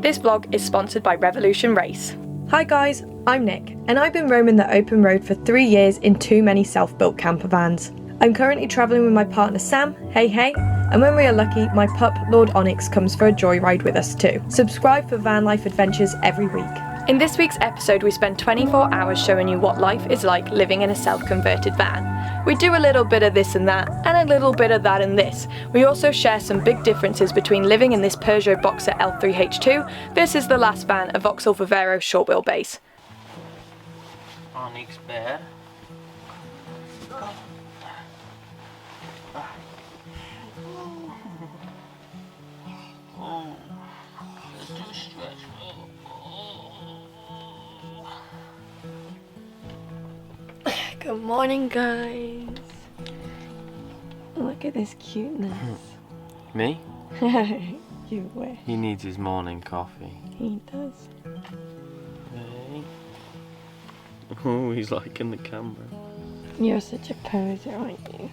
This vlog is sponsored by Revolution Race. Hi guys, I'm Nick, and I've been roaming the open road for 3 years in too many self-built camper vans. I'm currently travelling with my partner Sam, hey, and when we are lucky, my pup Lord Onyx comes for a joyride with us too. Subscribe for van life adventures every week. In this week's episode, we spend 24 hours showing you what life is like living in a self-converted van. We do a little bit of this and that, and a little bit of that and this. We also share some big differences between living in this Peugeot Boxer L3H2 versus the last van, a Vauxhall Vivero short wheelbase. Onyx bear. Good morning, guys. Look at this cuteness. Me? You wish. He needs his morning coffee. He does. Hey. Oh, he's liking the camera. You're such a poser, aren't you?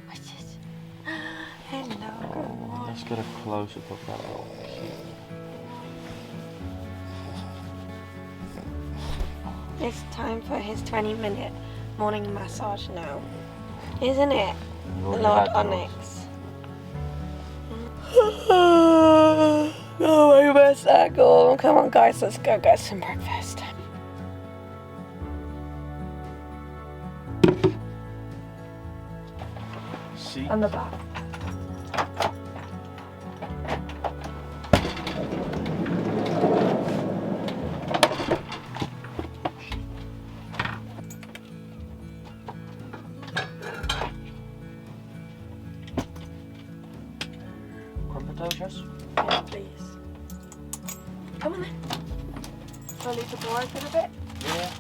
What's this? Hello, good morning. Let's get a close-up of that little cute. It's time for his 20-minute morning massage now, isn't it, Lord Onyx? Oh, my motorcycle. Come on, guys, let's go get some breakfast. See? On the back. Yeah, please. Come on then. Shall I leave the door open a bit? Yeah.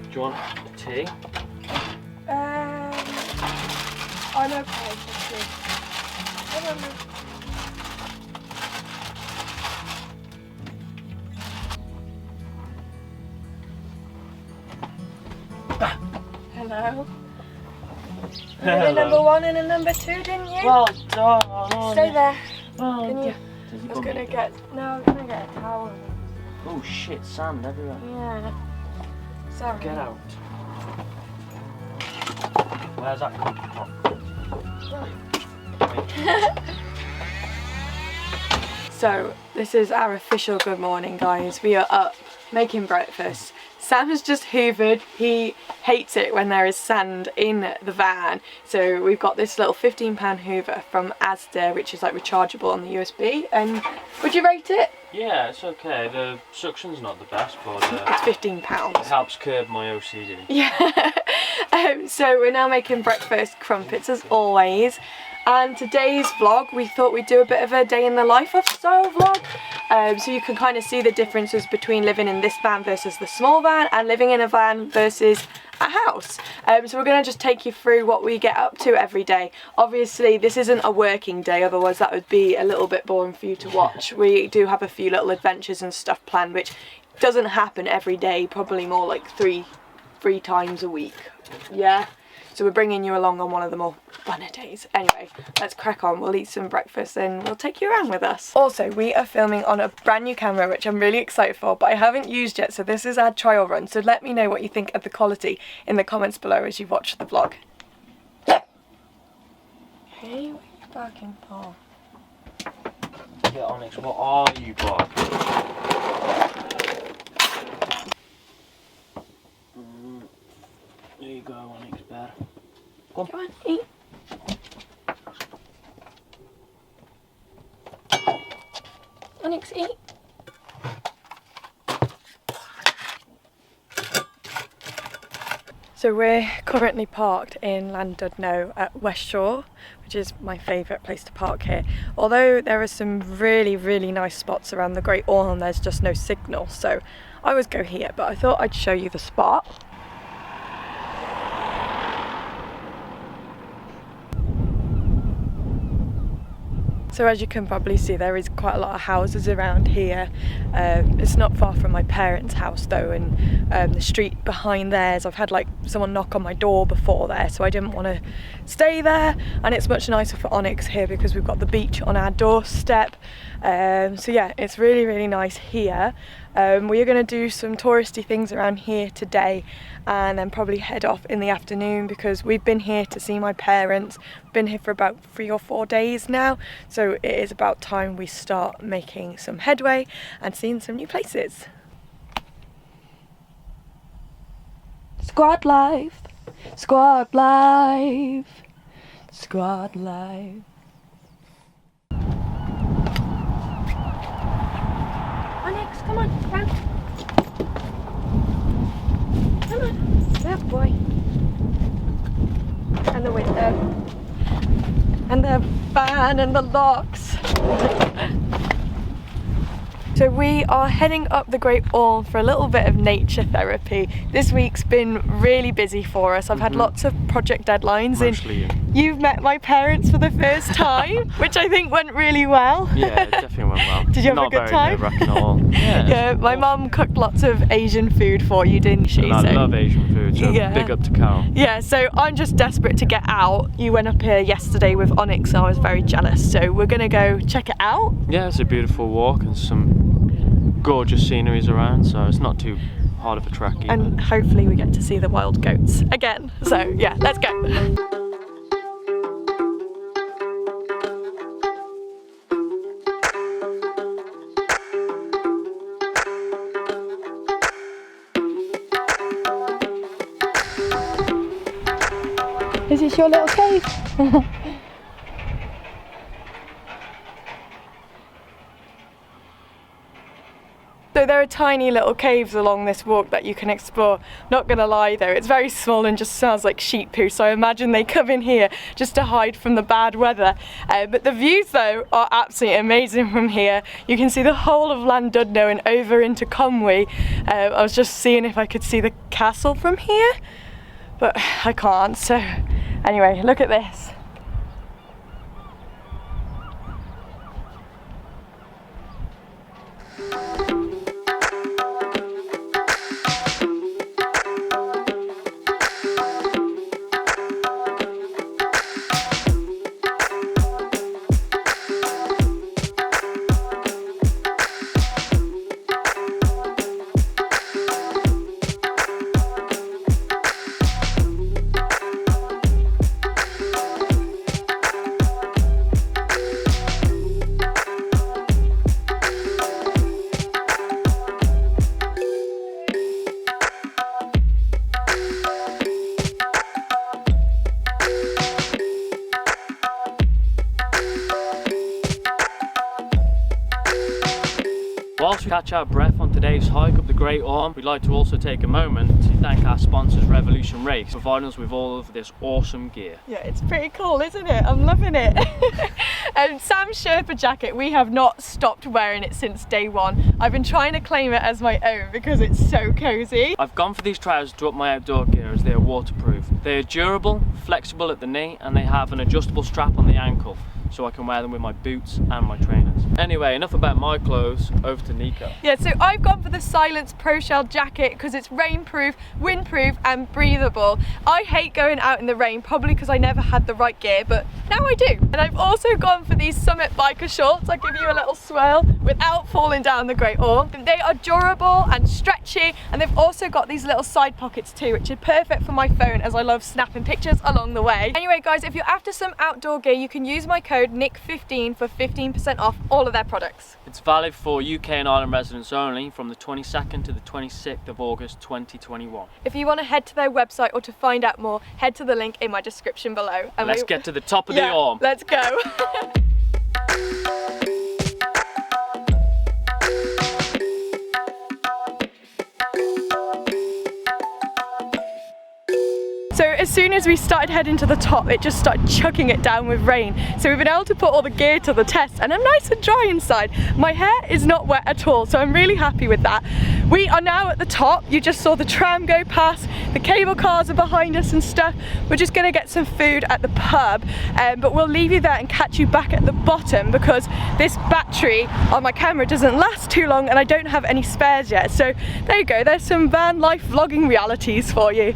Do you want a tea? I'm okay, thank you. Come on then. Hello. You did a number one and a number two, didn't you? Well done. Stay there. Well, Can you? does he I was come gonna in? get. No, I was gonna get a towel. Oh shit, sand everywhere. Yeah. Sorry. Get out. Where's that coming from? So, this is our official good morning, guys. We are up, making breakfast. Sam has just hoovered. He hates it when there is sand in the van. So we've got this little £15 hoover from Asda, which is like rechargeable on the USB. And would you rate it? Yeah, it's okay. The suction's not the best, but It's £15. it helps curb my OCD. Yeah. So we're now making breakfast crumpets as always. And today's vlog, we thought we'd do a bit of a day in the life of style vlog. So you can kind of see the differences between living in this van versus the small van and living in a van versus a house. So we're going to just take you through what we get up to every day. Obviously this isn't a working day, otherwise that would be a little bit boring for you to watch. We do have a few little adventures and stuff planned, which doesn't happen every day, probably more like three times a week. Yeah. So we're bringing you along on one of the more funner days. Anyway, let's crack on. We'll eat some breakfast and we'll take you around with us. Also, we are filming on a brand new camera, which I'm really excited for, but I haven't used yet. So this is our trial run. So let me know what you think of the quality in the comments below as you watch the vlog. Hey, what are you barking for? Yeah, Onyx, what are you barking? There you go, Onyx bear. Come on, eat. Onyx, eat. So we're currently parked in Llandudno at West Shore, which is my favourite place to park here. Although there are some really nice spots around the Great Orme, there's just no signal, so I always go here, but I thought I'd show you the spot. So as you can probably see, there is quite a lot of houses around here. It's not far from my parents' house though, and the street behind theirs, I've had like someone knock on my door before there, so I didn't want to stay there, and it's much nicer for Onyx here because we've got the beach on our doorstep. So yeah, it's really, really nice here. We are going to do some touristy things around here today and then probably head off in the afternoon because we've been here to see my parents. Been here for about 3 or 4 days now, so it is about time we start making some headway and seeing some new places. Squad life, squad life, squad life. Onyx, come on, down. Come on, good boy. And the window. And the fan and the locks. So we are heading up the Great Orme for a little bit of nature therapy. This week's been really busy for us. I've had lots of project deadlines. Mostly and you've met my parents for the first time, which I think went really well. Yeah, it definitely went well. Did you have a good time? Not very nerve-wracking at all. Yeah, my mum cooked lots of Asian food for you, didn't she? And I love Asian food, so big up to Carol. Yeah, so I'm just desperate to get out. You went up here yesterday with Onyx and I was very jealous, so we're gonna go check it out. Yeah, it's a beautiful walk and some gorgeous sceneries around, so it's not too hard of a trek either. And hopefully we get to see the wild goats again. So yeah, let's go. Is this your little cave? So there are tiny little caves along this walk that you can explore. Not gonna lie though, it's very small and just smells like sheep poo, so I imagine they come in here just to hide from the bad weather. But the views though are absolutely amazing from here. You can see the whole of Llandudno and over into Conwy. I was just seeing if I could see the castle from here, but I can't, so anyway, look at this. Whilst we catch our breath on today's hike up the Great Orme, we'd like to also take a moment to thank our sponsors Revolution Race for providing us with all of this awesome gear. Yeah, it's pretty cool, isn't it? I'm loving it. And Sam's Sherpa jacket, we have not stopped wearing it since day one. I've been trying to claim it as my own because it's so cozy. I've gone for these trousers to up my outdoor gear as they are waterproof. They are durable, flexible at the knee, and they have an adjustable strap on the ankle, so I can wear them with my boots and my trainers. Anyway, enough about my clothes, over to Nico. Yeah, so I've gone for the Silence Pro Shell jacket because it's rainproof, windproof and breathable. I hate going out in the rain, probably because I never had the right gear, but now I do. And I've also gone for these Summit biker shorts. I'll give you a little swirl without falling down the Great Orme. They are durable and stretchy, and they've also got these little side pockets too, which are perfect for my phone as I love snapping pictures along the way. Anyway guys, if you're after some outdoor gear, you can use my code NICK15 for 15% off all of their products. It's valid for UK and Ireland residents only from the 22nd to the 26th of August 2021. If you want to head to their website or to find out more, head to the link in my description below. And let's get to the top of the Orme. Let's go. So as soon as we started heading to the top, it just started chucking it down with rain. So we've been able to put all the gear to the test and I'm nice and dry inside. My hair is not wet at all, so I'm really happy with that. We are now at the top. You just saw the tram go past, the cable cars are behind us and stuff. We're just gonna get some food at the pub, but we'll leave you there and catch you back at the bottom because this battery on my camera doesn't last too long and I don't have any spares yet. So there you go, there's some van life vlogging realities for you.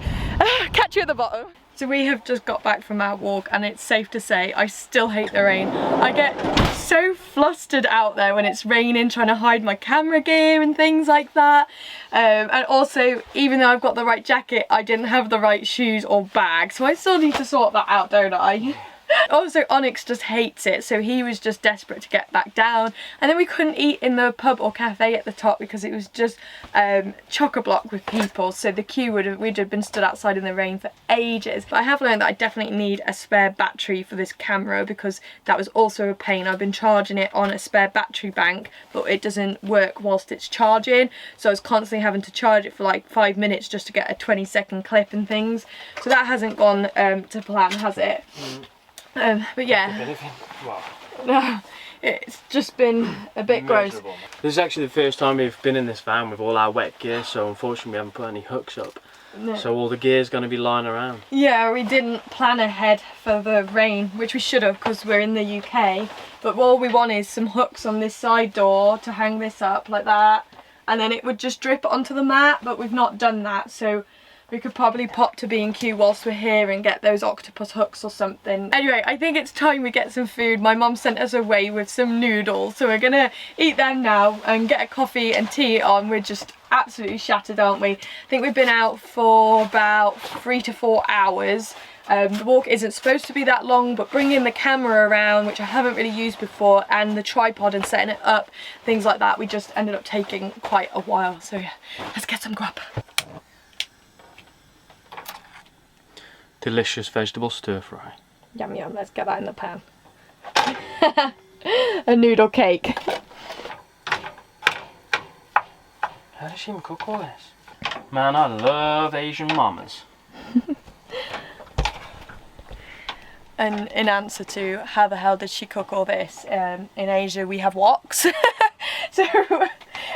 Catch you at the bottom. So we have just got back from our walk and it's safe to say I still hate the rain. I get so flustered out there when it's raining, trying to hide my camera gear and things like that. And also, even though I've got the right jacket, I didn't have the right shoes or bag. So I still need to sort that out, don't I? Also, Onyx just hates it, so he was just desperate to get back down. And then we couldn't eat in the pub or cafe at the top because it was just chock-a-block with people. So the queue we'd have been stood outside in the rain for ages. But I have learned that I definitely need a spare battery for this camera because that was also a pain. I've been charging it on a spare battery bank, but it doesn't work whilst it's charging. So I was constantly having to charge it for like 5 minutes just to get a 20-second clip and things. So that hasn't gone to plan, has it? But yeah, no, it's just been a bit gross. This is actually the first time we've been in this van with all our wet gear, so unfortunately we haven't put any hooks up. No. So all the gear's going to be lying around. Yeah, we didn't plan ahead for the rain, which we should have because we're in the UK. But all we want is some hooks on this side door to hang this up like that. And then it would just drip onto the mat, but we've not done that. So we could probably pop to B&Q whilst we're here and get those octopus hooks or something. Anyway, I think it's time we get some food. My mum sent us away with some noodles, so we're gonna eat them now and get a coffee and tea on. We're just absolutely shattered, aren't we? I think we've been out for about 3 to 4 hours. The walk isn't supposed to be that long, but bringing the camera around, which I haven't really used before, and the tripod and setting it up, things like that, we just ended up taking quite a while. So yeah, let's get some grub. Delicious vegetable stir fry. Yum yum, let's get that in the pan. A noodle cake. How does she even cook all this? Man, I love Asian mamas. And in answer to how the hell did she cook all this, in Asia we have woks. So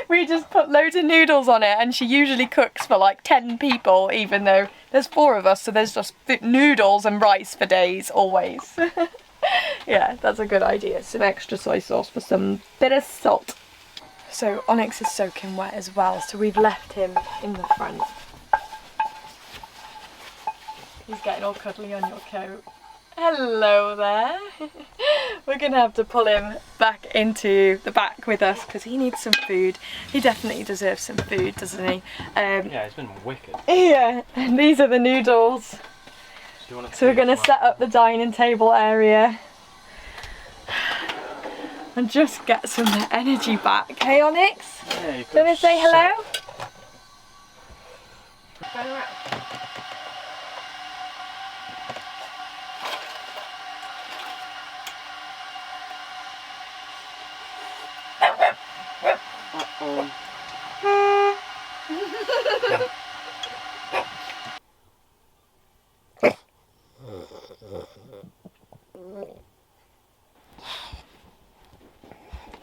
we just put loads of noodles on it and she usually cooks for like 10 people even though there's 4 of us, so there's just noodles and rice for days always. Yeah, that's a good idea. Some extra soy sauce for some bit of salt. So Onyx is soaking wet as well, so we've left him in the front. He's getting all cuddly on your coat. Hello there. We're gonna have to pull him back into the back with us because he needs some food. He definitely deserves some food, doesn't he? Yeah, it's been wicked. Yeah, and these are the noodles. So we're gonna set up the dining table area and just get some energy back. Hey Onyx? Yeah, you do you want to say hello?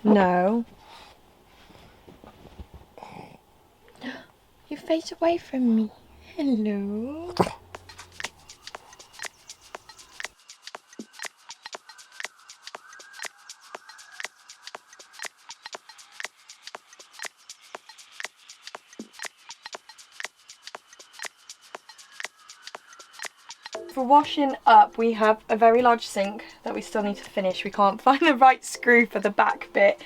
No. You face away from me. Hello. For washing up, we have a very large sink that we still need to finish. We can't find the right screw for the back bit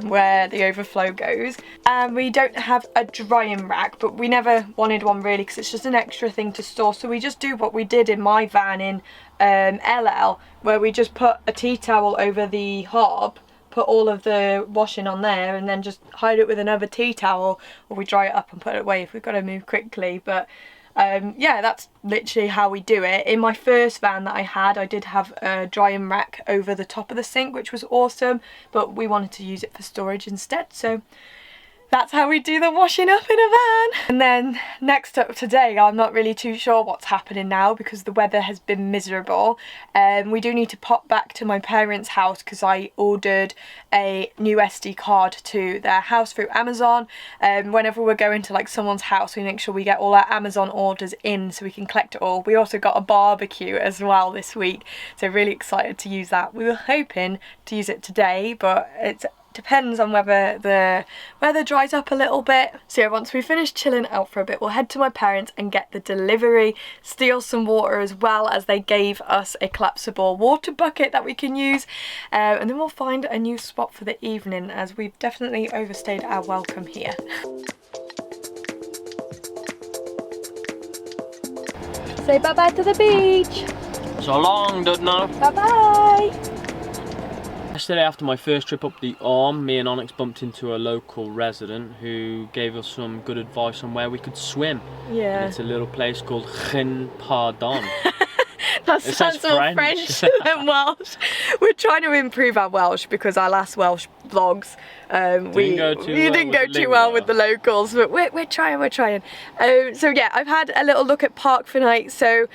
where the overflow goes. And we don't have a drying rack, but we never wanted one really because it's just an extra thing to store. So we just do what we did in my van in LL, where we just put a tea towel over the hob, put all of the washing on there, and then just hide it with another tea towel, or we dry it up and put it away if we've got to move quickly. But yeah, that's literally how we do it. In my first van that I had, I did have a drying rack over the top of the sink, which was awesome, but we wanted to use it for storage instead. So that's how we do the washing up in a van. And then next up today, I'm not really too sure what's happening now because the weather has been miserable. We do need to pop back to my parents' house because I ordered a new SD card to their house through Amazon. Whenever we're going to like someone's house, we make sure we get all our Amazon orders in so we can collect it all. We also got a barbecue as well this week, so really excited to use that. We were hoping to use it today, but it depends on whether the weather dries up a little bit. So yeah, once we finish chilling out for a bit, we'll head to my parents and get the delivery, steal some water as well, as they gave us a collapsible water bucket that we can use, and then we'll find a new spot for the evening as we've definitely overstayed our welcome here. Say bye-bye to the beach. So long, Dudno. Bye-bye. Yesterday, after my first trip up the Arm, me and Onyx bumped into a local resident who gave us some good advice on where we could swim. Yeah. And it's a little place called Campervan. That sounds more French than Welsh. We're trying to improve our Welsh because our last Welsh vlogs, we didn't go too well with the locals, but we're trying. So yeah, I've had a little look at Park for Night. So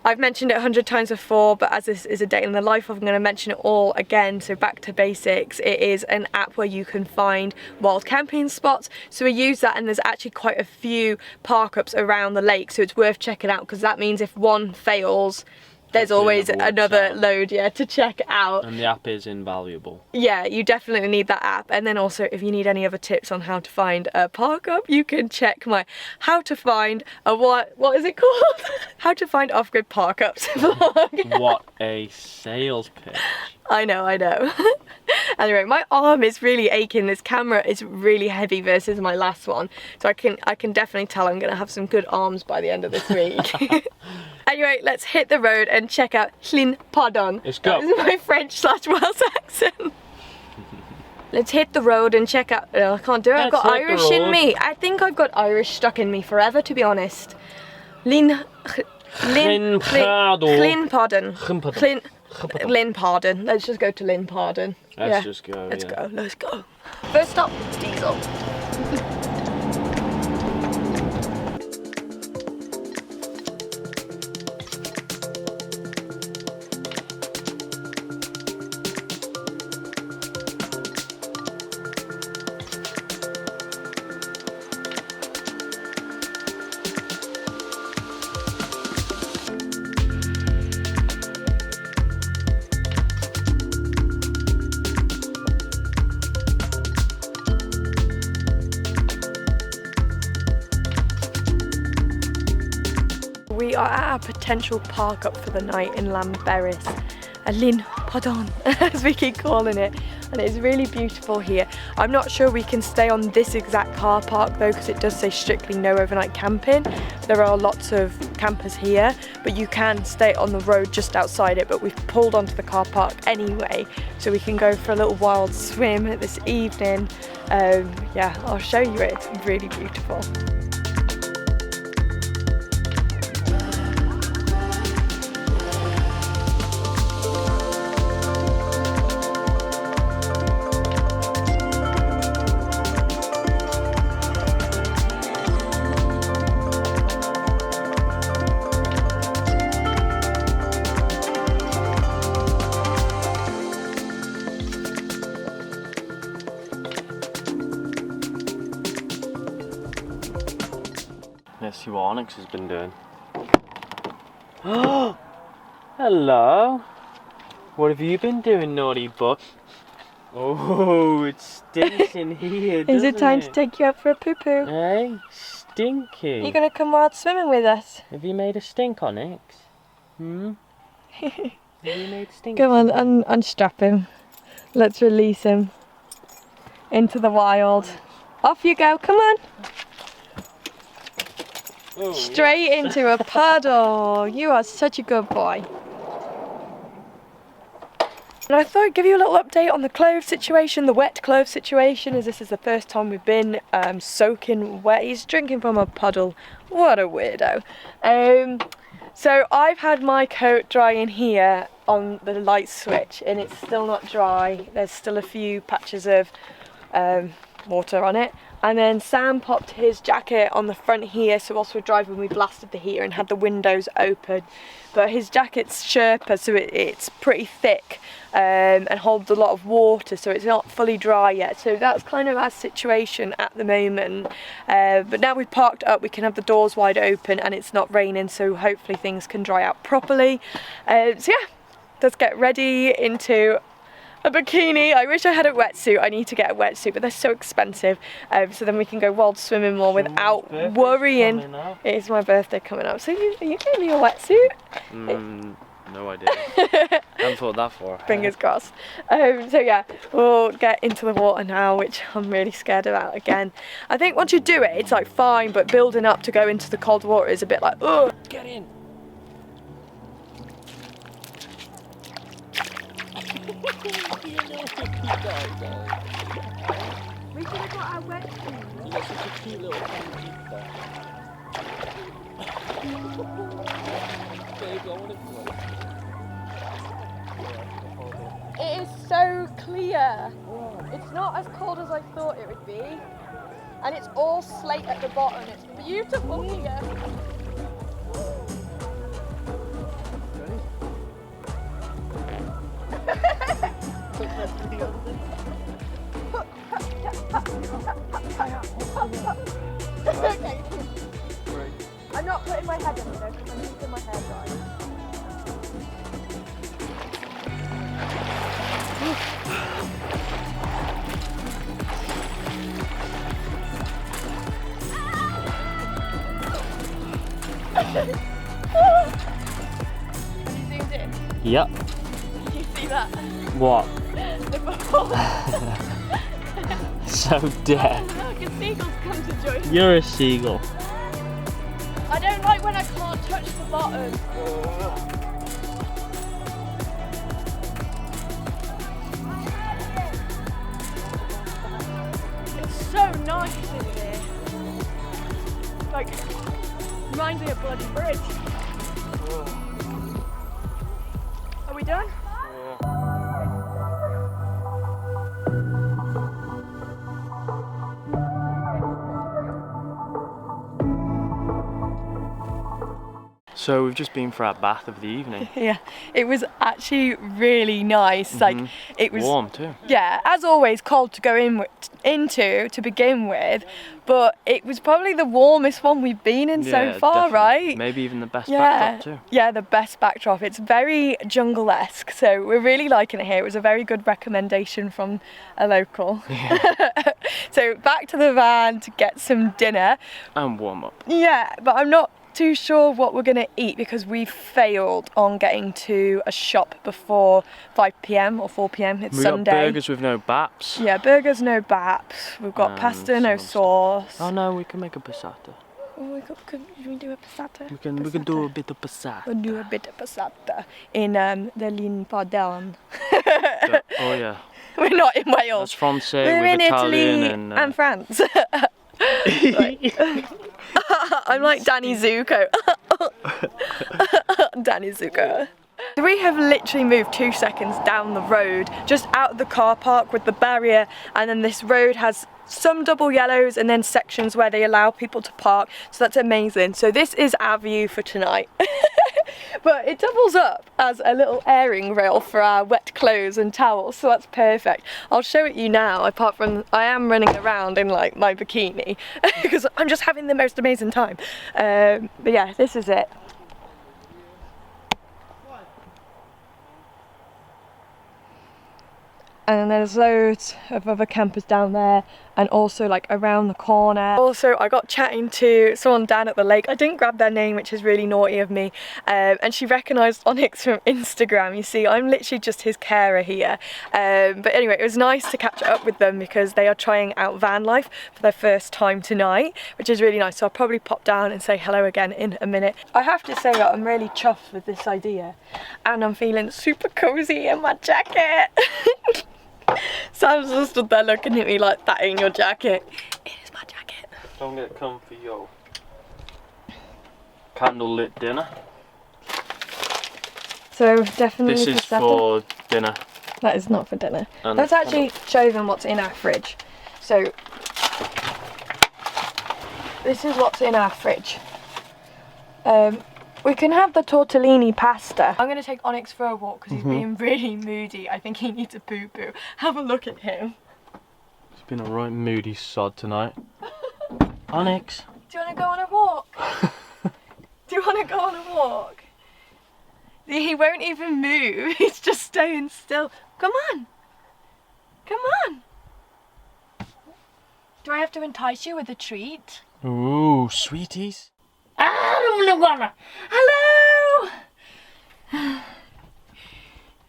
I've mentioned it 100 times before, but as this is a day in the life, I'm going to mention it all again. So back to basics, it is an app where you can find wild camping spots. So we use that, and there's actually quite a few park ups around the lake, so it's worth checking out because that means if one fails, there's always another load, to check out. And the app is invaluable. Yeah, you definitely need that app. And then also, if you need any other tips on how to find a park up, you can check my how to find a what is it called? How to find off-grid park ups vlog. What a sales pitch. I know. Anyway, my arm is really aching. This camera is really heavy versus my last one. So I can definitely tell I'm gonna have some good arms by the end of this week. Anyway, let's hit the road and check out Llyn Podon. Let's go. That is my French/Welsh accent. Let's hit the road and check out. I can't do it. I've got Irish in me. I think I've got Irish stuck in me forever, to be honest. Llyn Podon. Let's just go to Llyn Podon. Let's go. First stop, it's Diesel. We are at our potential park up for the night in Llanberis, Llyn Podon, as we keep calling it, and it's really beautiful here. I'm not sure we can stay on this exact car park though, because it does say strictly no overnight camping. There are lots of campers here, but you can stay on the road just outside it, but we've pulled onto the car park anyway, so we can go for a little wild swim this evening. Yeah, I'll show you it, it's really beautiful. Let's see what Onyx has been doing. Oh, hello. What have you been doing, naughty boy? Oh, it stinks in here, Is it time to take you out for a poo-poo? Hey, stinky. You're gonna come wild swimming with us? Have you made a stink, Onyx? Have you made a stink? Come on, unstrap him. Let's release him into the wild. Off you go, come on. Oh, straight into a puddle. You are such a good boy. And I thought I'd give you a little update on the clothes situation, the wet clothes situation, as this is the first time we've been soaking wet. He's drinking from a puddle. What a weirdo. So I've had my coat dry in here on the light switch, and it's still not dry. There's still a few patches of water on it. And then Sam popped his jacket on the front here, so whilst we're driving we blasted the heater and had the windows open. But his jacket's Sherpa, so it's pretty thick and holds a lot of water, so it's not fully dry yet. So that's kind of our situation at the moment. But now we've parked up, we can have the doors wide open and it's not raining, so hopefully things can dry out properly. So yeah, let's get ready into a bikini. I wish I had a wetsuit. I need to get a wetsuit, but they're so expensive. So then we can go wild swimming more without worrying. It is my birthday coming up. So are you getting me a wetsuit? No idea. I haven't thought that far. Fingers crossed. So yeah, we'll get into the water now, which I'm really scared about again. I think once you do it, it's like fine, but building up to go into the cold water is a bit like, oh, Get in. we could have got our wetsuit. You got such a cute little panda. There you go, what It is so clear. It's not as cold as I thought it would be. And it's all slate at the bottom. It's beautiful here. Okay. I'm not putting my head in it though, because I'm keeping my hair dry. Have you zoomed in? Yep. Did you see that? What? The bubble. So dead. Oh, look, a seagull's come to join me. You're a seagull. I don't like when I can't touch the bottom. It's so nice in here. Like, reminds me of bloody bridge. Are we done? So we've just been for our bath of the evening. Yeah, it was actually really nice. Like, it was warm too. Yeah, as always, cold to go into to begin with, but it was probably the warmest one we've been in so far, definitely. right? Maybe even the best backdrop too. Yeah, the best backdrop. It's very jungle-esque, so we're really liking it here. It was a very good recommendation from a local. Yeah. So back to the van to get some dinner. And warm up. Yeah, but I'm not too sure what we're gonna eat because we failed on getting to a shop before 5 p.m. or 4 p.m. It's Sunday. We got burgers with no baps. Yeah, burgers, no baps. We've got pasta, no sauce. Oh no, we can make a passata. Oh, could we do a passata? We can do a bit of passata. We'll do a bit of passata in the Linfadellen. Oh yeah. We're not in Wales. That's Francais We're with in Italian Italy and France. I'm like Danny Zuko. Danny Zuko. We have literally moved 2 seconds down the road, just out of the car park with the barrier, and then this road has some double yellows and then sections where they allow people to park, so that's amazing. So this is our view for tonight. But it doubles up as a little airing rail for our wet clothes and towels, so that's perfect. I'll show it you now, apart from I am running around in like my bikini because I'm just having the most amazing time. But yeah, this is it. And there's loads of other campers down there and also like around the corner. Also, I got chatting to someone down at the lake. I didn't grab their name, which is really naughty of me, and she recognised Onyx from Instagram. You see, I'm literally just his carer here, but anyway, it was nice to catch up with them because they are trying out van life for their first time tonight, which is really nice. So I'll probably pop down and say hello again in a minute. I have to say that I'm really chuffed with this idea and I'm feeling super cozy in my jacket. Sam's just stood there looking at me like, that ain't your jacket. It is my jacket. Don't get comfy, yo. Candlelit dinner. So definitely this is for dinner. That is not for dinner. And let's actually show them what's in our fridge. So this is what's in our fridge. We can have the tortellini pasta. I'm going to take Onyx for a walk because he's being really moody. I think he needs a poo-poo. Have a look at him. He's been a right moody sod tonight. Onyx. Do you want to go on a walk? Do you want to go on a walk? He won't even move. He's just staying still. Come on. Come on. Do I have to entice you with a treat? Ooh, sweeties. Hello!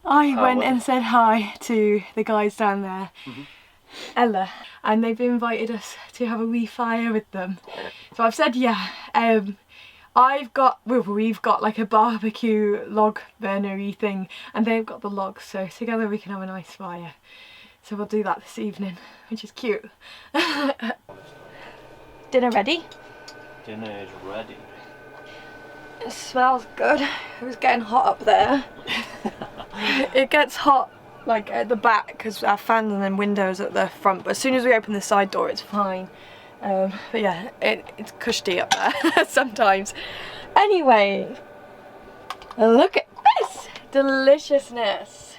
I went and said hi to the guys down there, Ella, and they've invited us to have a wee fire with them. So I've said yeah. We've got like a barbecue log burner-y thing, and they've got the logs, so together we can have a nice fire. So we'll do that this evening, which is cute. Dinner ready? Dinner is ready. It smells good. It was getting hot up there. It gets hot like at the back because our fans and then windows at the front, but as soon as we open the side door it's fine. But yeah, it's cushy up there sometimes. Anyway, look at this deliciousness.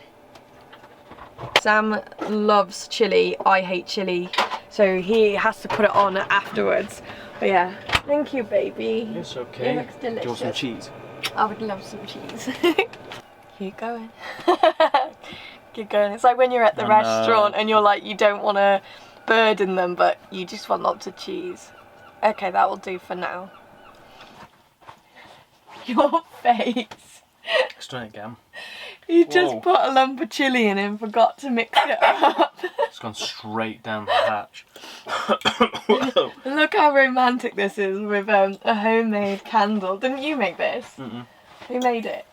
Sam loves chilli. I hate chilli, so he has to put it on afterwards. But yeah, thank you, baby. It's okay. It looks delicious. Do you want some cheese? I would love some cheese. Keep going. Keep going. It's like when you're at the restaurant and you're like, you don't want to burden them, but you just want lots of cheese. Okay, that will do for now. Your face. Let's try it again. You just put a lump of chilli in and forgot to mix it up. It's gone straight down the hatch. Look how romantic this is with a homemade candle. Didn't you make this? Mm-mm. Who made it?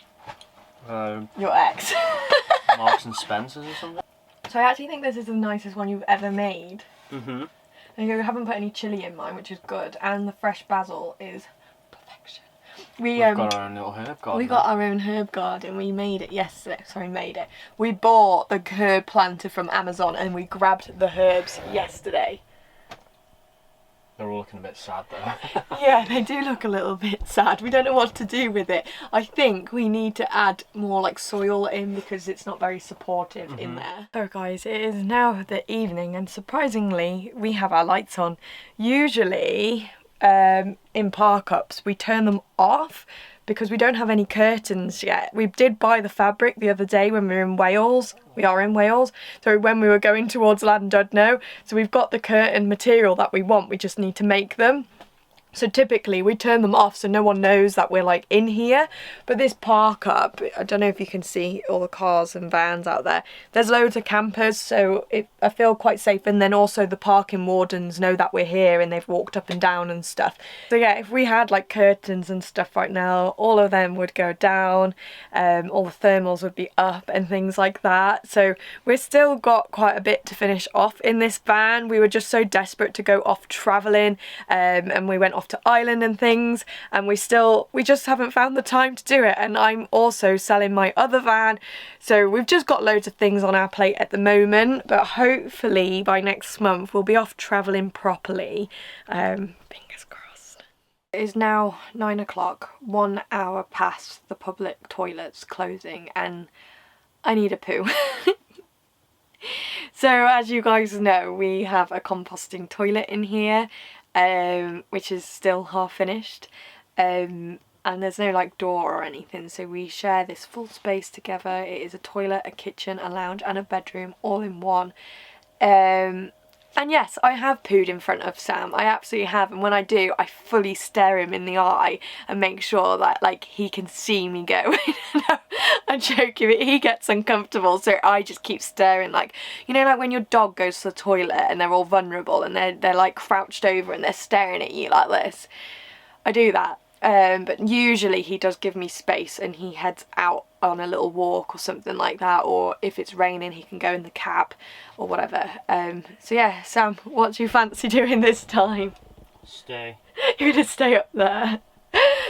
Your ex. Marks and Spencer's or something. So I actually think this is the nicest one you've ever made. Mm-hmm. And you haven't put any chilli in mine, which is good. And the fresh basil is perfection. We've got our own little herb garden. We got our own herb garden. We made it yesterday. Sorry, we bought the herb planter from Amazon and we grabbed the herbs yesterday. They're all looking a bit sad though. Yeah, they do look a little bit sad. We don't know what to do with it. I think we need to add more like soil in because it's not very supportive in there. So guys, it is now the evening and surprisingly we have our lights on. Usually in park-ups we turn them off because we don't have any curtains yet. We did buy the fabric the other day when we were in Wales. We are in Wales. So when we were going towards Llandudno. So we've got the curtain material that we want. We just need to make them. So typically we turn them off so no one knows that we're like in here. But this park up, I don't know if you can see all the cars and vans out there. There's loads of campers, so I feel quite safe. And then also the parking wardens know that we're here and they've walked up and down and stuff. So yeah, if we had like curtains and stuff right now, all of them would go down. All the thermals would be up and things like that. So we've still got quite a bit to finish off in this van. We were just so desperate to go off travelling and we went off to Ireland and things, and we just haven't found the time to do it. And I'm also selling my other van, so we've just got loads of things on our plate at the moment, but hopefully by next month we'll be off travelling properly. Fingers crossed. It is now 9 o'clock, 1 hour past the public toilets closing, and I need a poo. So as you guys know, we have a composting toilet in here, which is still half finished, and there's no like door or anything, so we share this full space together. It is a toilet, a kitchen, a lounge and a bedroom all in one. And yes, I have pooed in front of Sam. I absolutely have, and when I do, I fully stare him in the eye and make sure that like he can see me go. I'm joking, but he gets uncomfortable, so I just keep staring, like, you know, like when your dog goes to the toilet and they're all vulnerable and they're like crouched over and they're staring at you like this. I do that. But usually he does give me space and he heads out on a little walk or something like that, or if it's raining he can go in the cab or whatever. So yeah, Sam, what do you fancy doing this time? Stay. You're gonna stay up there.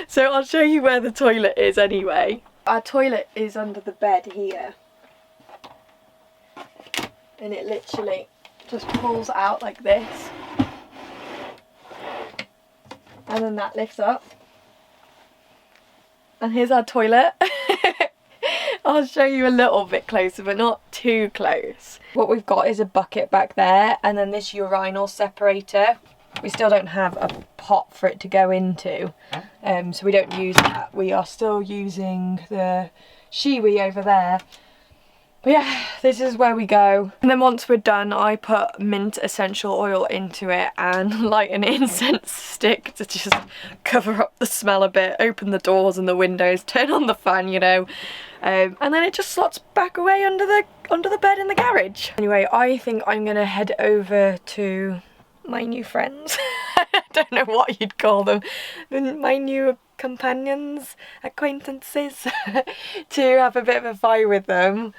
So I'll show you where the toilet is anyway. Our toilet is under the bed here, and it literally just pulls out like this. And then that lifts up. And here's our toilet. I'll show you a little bit closer, but not too close. What we've got is a bucket back there, and then this urinal separator. We still don't have a pot for it to go into, so we don't use that. We are still using the shiwi over there. But yeah, this is where we go. And then once we're done, I put mint essential oil into it and light an incense stick to just cover up the smell a bit, open the doors and the windows, turn on the fan, you know. And then it just slots back away under the bed in the garage. Anyway, I think I'm gonna head over to my new friends. I don't know what you'd call them. My new companions, acquaintances, to have a bit of a fight with them.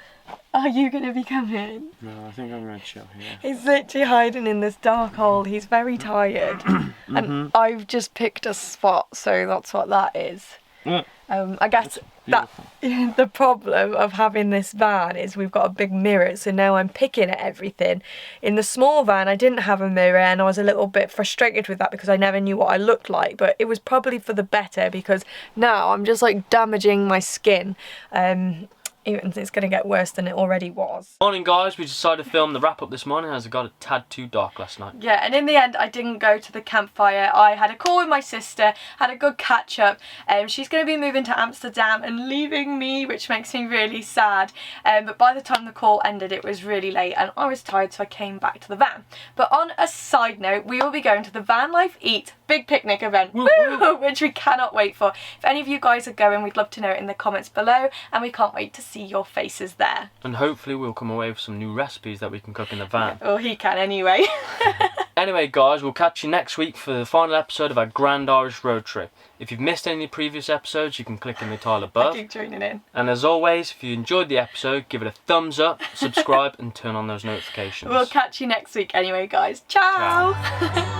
Are you going to be coming? No, I think I'm going to chill here. He's literally hiding in this dark hole. He's very tired. And I've just picked a spot, so that's what that is. I guess that the problem of having this van is we've got a big mirror, so now I'm picking at everything. In the small van I didn't have a mirror, and I was a little bit frustrated with that because I never knew what I looked like, but it was probably for the better because now I'm just like damaging my skin. Even it's going to get worse than it already was. Morning guys, we decided to film the wrap up this morning as it got a tad too dark last night. Yeah, and in the end I didn't go to the campfire. I had a call with my sister, had a good catch up. She's going to be moving to Amsterdam and leaving me, which makes me really sad. But by the time the call ended it was really late and I was tired, so I came back to the van. But on a side note, we will be going to the Van Life Eat big picnic event, which we cannot wait for. If any of you guys are going, we'd love to know it in the comments below, and we can't wait to see your faces there. And hopefully we'll come away with some new recipes that we can cook in the van. Well, he can anyway. Anyway guys, we'll catch you next week for the final episode of our Grand Irish road trip. If you've missed any previous episodes, you can click in the tile above. I keep joining in. And as always, if you enjoyed the episode, give it a thumbs up, subscribe and turn on those notifications. We'll catch you next week anyway guys. Ciao.